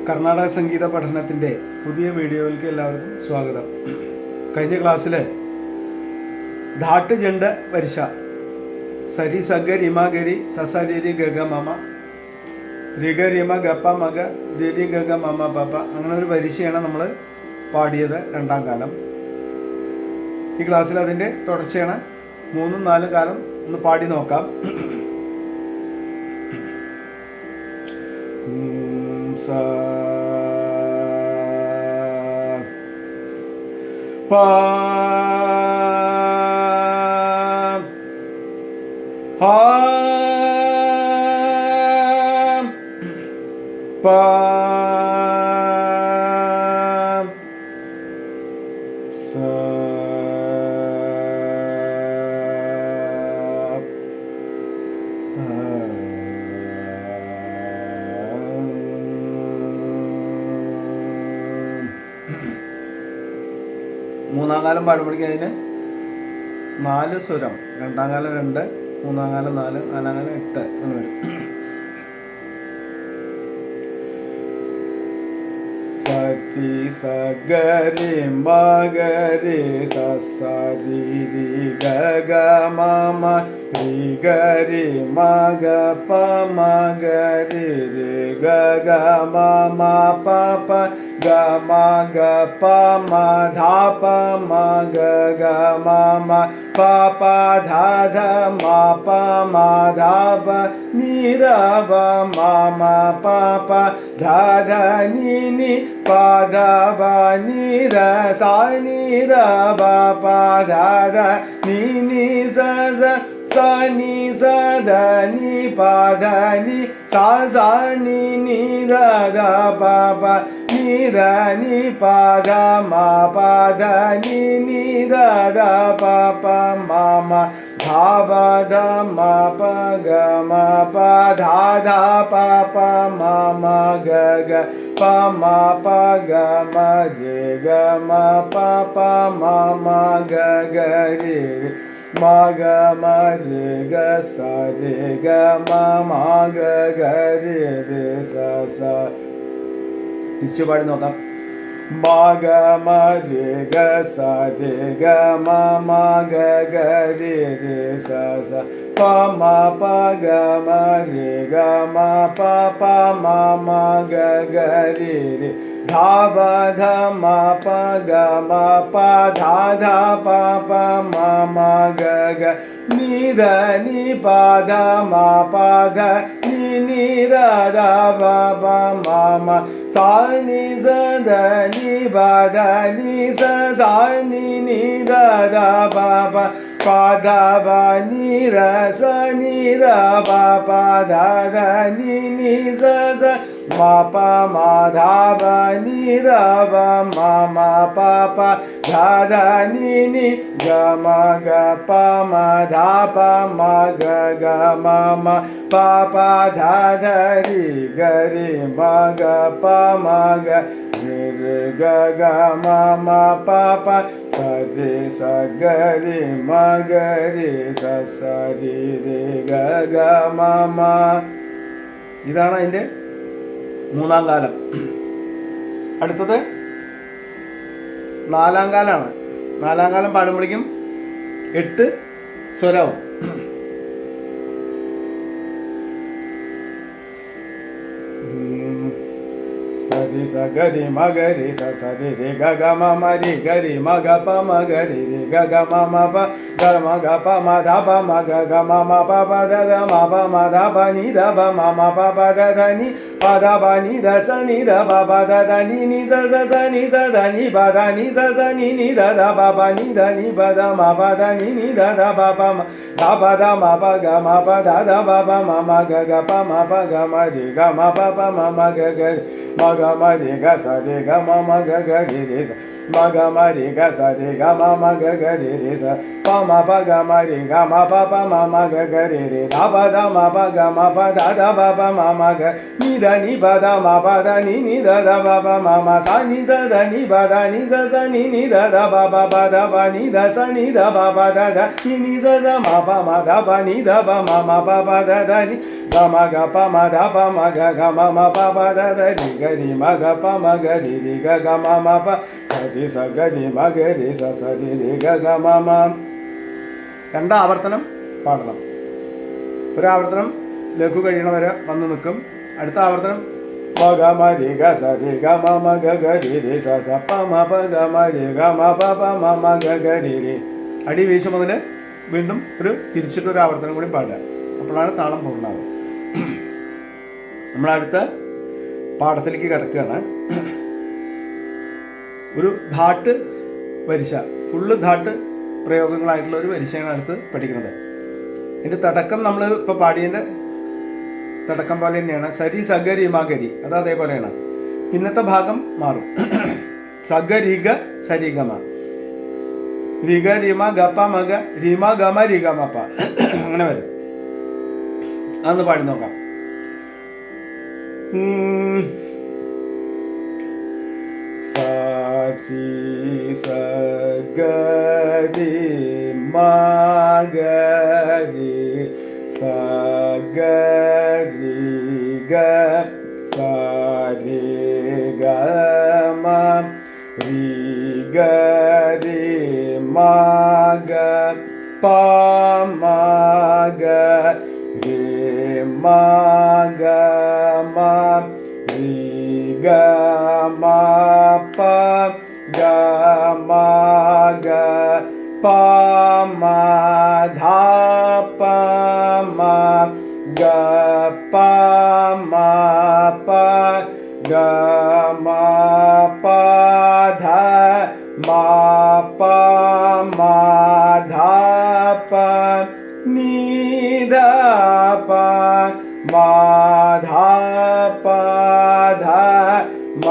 കർണാടക സംഗീത പഠനത്തിൻ്റെ പുതിയ വീഡിയോയിലേക്ക് എല്ലാവർക്കും സ്വാഗതം. കഴിഞ്ഞ ക്ലാസ്സിൽ ധാട്ട് ജണ്ട് വരിശ സരി സഗ റിമ ഗരി സസ രി ഗഗ മമ രിഗ റിമ ഗപ്പ മഗ രി ഗഗ മമ പപ്പ അങ്ങനെ ഒരു വരിശയാണ് നമ്മൾ പാടിയത് രണ്ടാം കാലം. ഈ ക്ലാസ്സിൽ അതിൻ്റെ തുടർച്ചയാണ് 3ഉം 4ഉം കാലം ഒന്ന് പാടി നോക്കാം. sa pa ha pa sa മൂന്നാം കാലം പാടുമ്പോഴേക്കും അതിന് 4 സ്വരം. രണ്ടാം കാലം 2, മൂന്നാം കാലം 4, നാലാം കാലം 8 എന്ന് വരും. സരി സഗരി മഗരി സസരി രി ഗഗ മമ രി ഗരി മഗ പ മഗരി രി ഗഗ മമ പപ ഗ മഗ പ മ ധ പ മഗ ഗ മമ പപ ധ ധ മ പ മ ധ പ നി ധ പ മമ പപ ധ ധ നി നി പ ധ പ നി ധ സ നി ധ പ പ ധ ധ നി നി സ സ സ നി സ ധ നി പ ധ നി സ സ നി നി ധ ധ പ പ നി ധ നി പ ധ മ പ ധ നി നി ധ ധ പ പ മ മ ധ പ ധ മ പ ഗ മ പ ധ ധ പ പ മ മ ഗ ഗ പ മ പ ഗ മ രി ഗ മ പ പ മ മ ഗ ഗ രി മ ഗ മ രി ഗ സ രി ഗ മ മ ഗ ഗ രി രി സ സ. തിരിച്ചു പാടി നോക്കാം. മ ഗ മ രി ഗ സ രി ഗ മ മ ഗ ഗ രി രി സ സ. പ മ പ ഗ മ രി ഗ മ പ പ മ മ ഗ ഗ രി രി ധ പ ധ മ പ ഗ മ പ ധ ധ പ പ മ മ ഗ ഗ നി ധ നി പ ധ മ പ ധ നി നി ധ ധ പ പ മ മ സ നി സ ധ നി പ ധ നി സ സ നി നി ധ ധ പ പ പ ധ പ നി ധ സ നി ധ പ പ ധ ധ നി നി സ സ മ പ മ ധ പ നി ധ പ മ മ പ പ ധ ധ നി നി ഗ മ ഗ പ മ ധ പ മ ഗ ഗ മ മ പ പ ധ ധ രി ഗ രി മ ഗ പ മ ഗ രി രി ഗ ഗ മ മ പ പ സ രി സ ഗ രി മ ഗ രി സ സ രി രി ഗ ഗ മ മ. ഇതാണ് അതിൻ്റെ മൂന്നാം കാലം. അടുത്തത് നാലാം കാലമാണ്. നാലാം കാലം പാടുമ്പോഴേക്കും 8 സ്വരവും. സരി സ ഗരി മ ഗരി സ സ രി രി ഗ ഗ മ മ രി ഗ രി മ ഗ പ മ ഗ രി രി ഗ ഗ മ മ പ ഗ മ ഗ പ മ ധ പ മ ഗ ഗ മ മ പ പ ധ ധ മ പ മ ധ പ നി ധ പ മ മ പ പ ധ ധ നി പ ധ പ നി ധ സ നി ധ പ പ ധ ധ നി നി സ സ സ നി സ ധ നി പ ധ നി സ സ നി നി ധ ധ പ പ നി ധ നി പ ധ മ പ ധ നി നി ധ ധ പ പ മ ധ പ ധ മ പ ഗ മ പ ധ ധ പ പ മ മ ഗ ഗ പ മ പ ഗ മ രി ഗ മ പ പ മ മ ഗ ഗ മ ഗ മ രി ഗ സ രി ഗ മ മ ഗ ഗ രി രി സ ma ga ma re ga sa re ga ma ga ga re re sa pa ma pa ga ma re ga ma pa ma ga ga re re da ma pa ga ma pa da ba ma ga ni da ma pa da ni da ma sa ni za da ni ba da ni za ni da ba da ba ni da sa ni da ba da ni za ma pa ma da ba ni da ba ma pa da ni ga ma da pa ma ga ma pa da ri ga ri ma ga pa ma ga ri ga ma pa sa ri sa ga ri ma ga ri sa ri ga ma. രണ്ടാവർത്തനം പാടണം. ഒരാവർത്തനം ലഘു കഴിയണവരെ വന്ന് നിൽക്കും. അടുത്ത ആവർത്തനം മ ഗ മ രി ഗ സ രി ഗ മ ഗ ഗ രി രി സ സ പ മ പ ഗ മ രി ഗ മ പ മ ഗ ഗ രി രി. അടി വീശു മുതൽ വീണ്ടും ഒരു തിരിച്ചിട്ടൊരു ആവർത്തനം കൂടി പാടുക. അപ്പോഴാണ് താളം പൂർണ്ണമാവുക. നമ്മളടുത്ത പാഠത്തിലേക്ക് കിടക്കുകയാണ്. ഒരു ധാട്ട് വരിശ, ഫുള്ള് ധാട്ട് പ്രയോഗങ്ങളായിട്ടുള്ള ഒരു വരിശയാണ് അടുത്ത് പഠിക്കുന്നത്. ഇതിൻ്റെ തടക്കം നമ്മൾ ഇപ്പോൾ പാടിയതിൻ്റെ തടക്കം പോലെ തന്നെയാണ്. സരി സഗരി മഗരി, അത് അതേപോലെയാണ്. പിന്നത്തെ ഭാഗം മാറും. സഗരിഗ സരിഗമ, റിഗ റിമ ഗപ്പ മഗ റിമ ഗമ റിഗമപ്പ, അങ്ങനെ വരും. അതൊന്ന് പാടി നോക്കാം. സരി സഗരി മഗരി സഗരി ഗ സരി ഗമ രി ഗരി മഗ പ മഗ രി മഗ മ രി ഗ മ പ ഗ മ ഗ പ മ ധ പ മ ഗ പ മ പ ഗ മ പ ധ മ പ മ ധ പ നീ ധ പ മ ധ പ ധ മ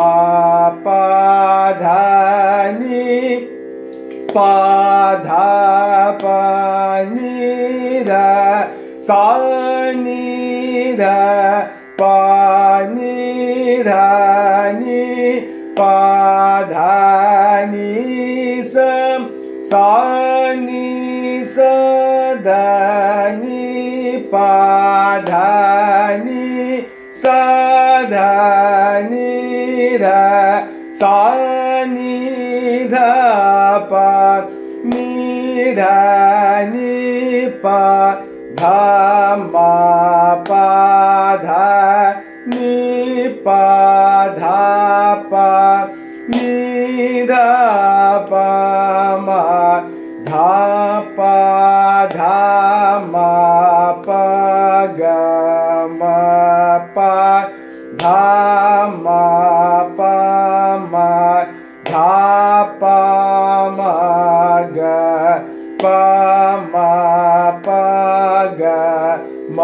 പ ധ നീ പ ധ പ നീ ധ സാ നീ ധ പ നീ ധ നീ പ ധ നീ സ സാ നീ സ ധ നീ പ ധ നീ സ ധ നീ ധ സാ നീ ധ പ നീ ധ നീ പ ധ മ പ ധ നീ പ ധ പ നീ ധ പ മ ധ പ ധ മ പ ഗ മ പ ധ മ പ മ ധ പ മ ഗ പ മ പ ഗ മ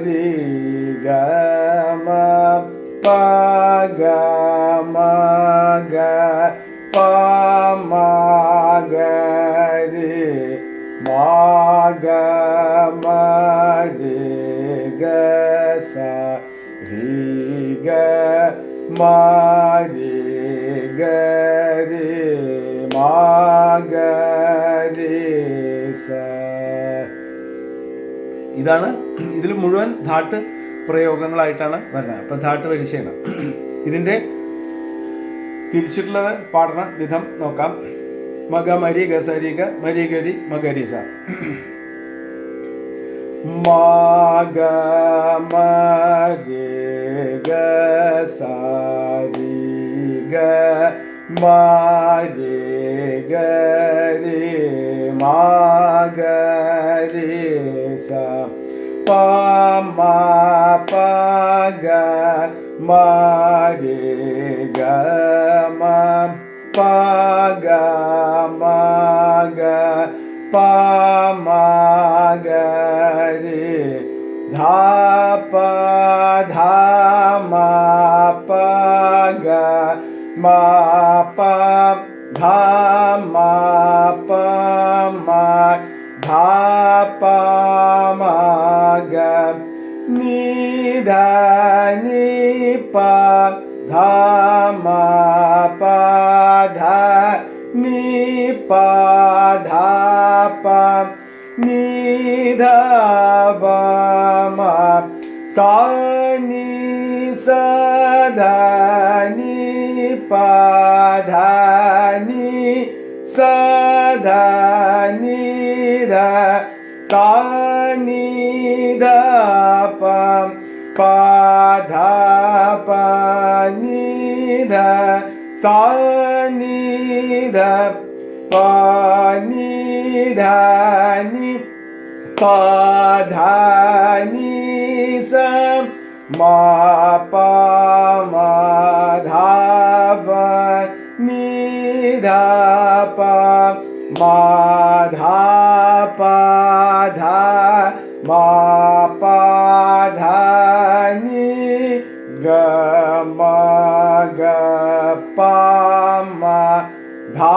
രി ഗ മ പ ഗ മ ഗ പ മ ഗ രി മ ഗ മ രി ഗ സ രി ഗ മ രി ഗ രി മ ഗ രി സ. ഇതാണ് ഇതിൽ മുഴുവൻ ധാട്ട് പ്രയോഗങ്ങളായിട്ടാണ് വരുന്നത്. അപ്പം ധാട്ട് വരിശയാണ്. ഇതിൻ്റെ തിരിച്ചിട്ടുള്ളത് പാടുന്ന വിധം നോക്കാം. മഗ മരി ഗ സരി ഗ മരി ഗരി മഗരി സ. മഗ മരി ഗ സരി ഗ മരി ഗരി മഗരി സ. പ മ പ ഗ മ രി ഗ മ പ ഗ മ ഗ പ മ ഗ രി ധ പ ധ മ പ ഗ മ പ धा मा प मा धा प मा ग नि धा नि प धा मा प धा नि प धा प नि धा प मा सा नि सा धा नि प धा नि सा धा नि धा सा नि धा प प धा प नि धा सा नि धा प नि धा नि प धा नि सा मा प मा धा प नि धा प मा धा प धा मा प धा नि ग म ग प मा धा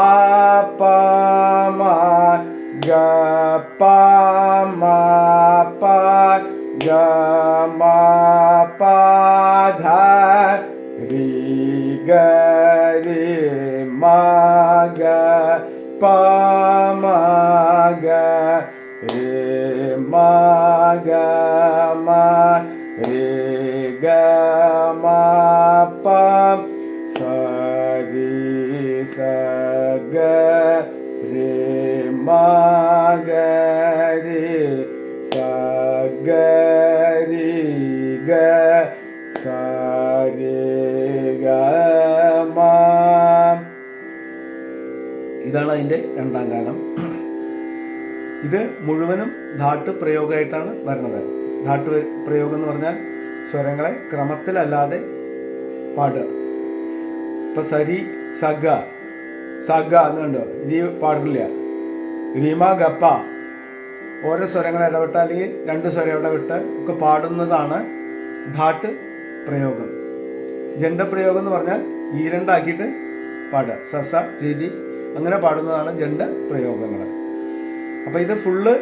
प मा ग प मा प ग म प धा रि ग रे म ग प म ग रे म ग म रे ग म प स रि स ग रे म ग रे स ग रि ग ಸ ರೆ ഗ മ. ഇതാണ് അതിൻ്റെ രണ്ടാം ഗാനം. ഇത് മുഴുവനും ധാട്ട് പ്രയോഗമായിട്ടാണ് വരുന്നത്. ധാട്ട് പ്രയോഗം എന്ന് പറഞ്ഞാൽ സ്വരങ്ങളെ ക്രമത്തിലല്ലാതെ പാടുക. ഇപ്പം സരി സഗ സഗ എന്ന് കണ്ടോ, രി പാടില്ല. രീമ ഗപ്പ ഓരോ സ്വരങ്ങൾ ഇടവിട്ട് അല്ലെങ്കിൽ രണ്ട് സ്വരം ഇടവിട്ട് ഒക്കെ പാടുന്നതാണ് ധാട്ട് പ്രയോഗം. ജണ്ഡപ്രയോഗം എന്ന് പറഞ്ഞാൽ ഈ രണ്ടാക്കിയിട്ട് പാടുക. സസ രീതി അങ്ങനെ പാടുന്നതാണ് ജണ്ഡ പ്രയോഗങ്ങൾ. അപ്പോൾ ഇത് ഫുള്ള്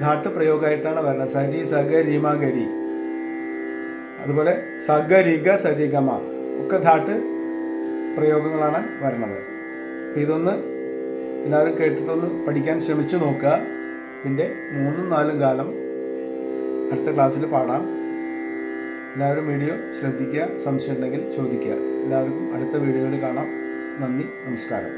ധാട്ട് പ്രയോഗമായിട്ടാണ് വരുന്നത്. സരി സഗ രീമ ഗരി, അതുപോലെ സഗ രിഗ സരിഗമ ഒക്കെ ധാട്ട് പ്രയോഗങ്ങളാണ് വരുന്നത്. അപ്പോൾ ഇതൊന്ന് എല്ലാവരും കേട്ടിട്ടൊന്ന് പഠിക്കാൻ ശ്രമിച്ചു നോക്കുക. ഇതിൻ്റെ 3-4 ഗാനം അടുത്ത ക്ലാസ്സിൽ പാടാം. എല്ലാവരും വീഡിയോ ശ്രദ്ധിക്കുക. സംശയം ഉണ്ടെങ്കിൽ ചോദിക്കുക. എല്ലാവർക്കും അടുത്ത വീഡിയോയിൽ കാണാം. നന്ദി, നമസ്കാരം.